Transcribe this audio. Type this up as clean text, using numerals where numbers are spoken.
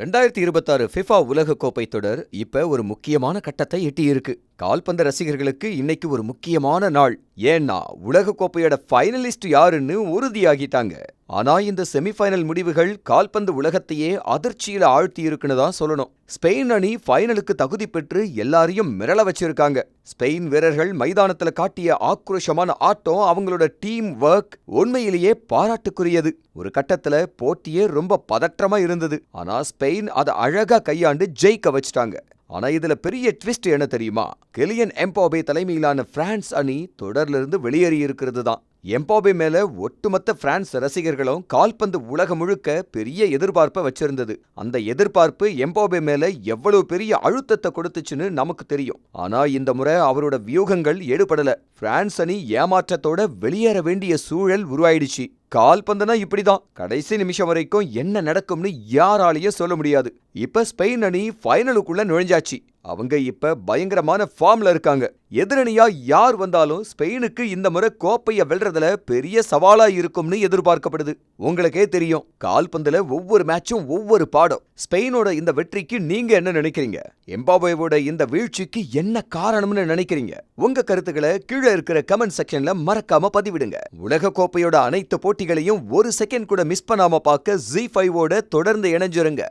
2026 FIFA உலகக்கோப்பை தொடர் இப்ப ஒரு முக்கியமான கட்டத்தை எட்டியிருக்கு. கால்பந்து ரசிகர்களுக்கு இன்னைக்கு ஒரு முக்கியமான நாள். ஏன்னா உலகக்கோப்பையோட ஃபைனலிஸ்ட் யாருன்னு உறுதியாகிட்டாங்க. ஆனா இந்த செமிஃபைனல் முடிவுகள் கால்பந்து உலகத்தையே அதிர்ச்சியில ஆழ்த்தி இருக்குன்னு தான் சொல்லணும். ஸ்பெயின் அணி ஃபைனலுக்கு தகுதி பெற்று எல்லாரையும் மிரள வச்சிருக்காங்க. ஸ்பெயின் வீரர்கள் மைதானத்துல காட்டிய ஆக்ரோஷமான ஆட்டம், அவங்களோட டீம் ஒர்க் உண்மையிலேயே பாராட்டுக்குரியது. ஒரு கட்டத்துல போட்டியே ரொம்ப பதற்றமா இருந்தது. ஆனா ஸ்பெயின் அதை அழகா கையாண்டு ஜெயிக்க வச்சிட்டாங்க. ஆனா இதுல பெரிய ட்விஸ்ட் என்ன தெரியுமா? கிலியன் எம்பாபே தலைமையிலான பிரான்ஸ் அணி தொடர்ல இருந்து வெளியேறி இருக்கிறது தான். எம்பாபே மேல ஒட்டுமொத்த பிரான்ஸ் ரசிகர்களும் கால்பந்து உலகம் முழுக்க பெரிய எதிர்பார்ப்பை வச்சிருந்தது. அந்த எதிர்பார்ப்பு எம்பாபே மேல எவ்வளவு பெரிய அழுத்தத்தை கொடுத்துச்சுன்னு நமக்கு தெரியும். ஆனா இந்த முறை அவரோட வியூகங்கள் எடுபடல. பிரான்ஸ் அணி ஏமாற்றத்தோட வெளியேற வேண்டிய சூழல் உருவாயிடுச்சு. கால்பந்துனா இப்படிதான், கடைசி நிமிஷம் வரைக்கும் என்ன நடக்கும்னு யாராலையும் சொல்ல முடியாது. இப்ப ஸ்பெயின் அணி ஃபைனலுக்குள்ள நுழைஞ்சாச்சு. அவங்க இப்ப பயங்கரமான ஃபார்ம்ல இருக்காங்க. எதிரணியா யார் வந்தாலும் ஸ்பெயினுக்கு இந்த முறை கோப்பைய வெல்றதுல பெரிய சவாலா இருக்கும்னு எதிர்பார்க்கப்படுது. உங்களுக்கே தெரியும், கால்பந்துல ஒவ்வொரு மேட்சும் ஒவ்வொரு பாடம். ஸ்பெயினோட இந்த வெற்றிக்கு நீங்க என்ன நினைக்கிறீங்க? எம்பாபேவோட இந்த வீழ்ச்சிக்கு என்ன காரணம்னு நினைக்கிறீங்க? உங்க கருத்துக்களை கீழே இருக்கிற கமெண்ட் செக்ஷன்ல மறக்காம பதிவிடுங்க. உலக கோப்பையோட அனைத்து போட்டிகளையும் ஒரு செகண்ட் கூட மிஸ் பண்ணாம பார்க்க Zee5 ஓட தொடர்ந்து இணைஞ்சிருங்க.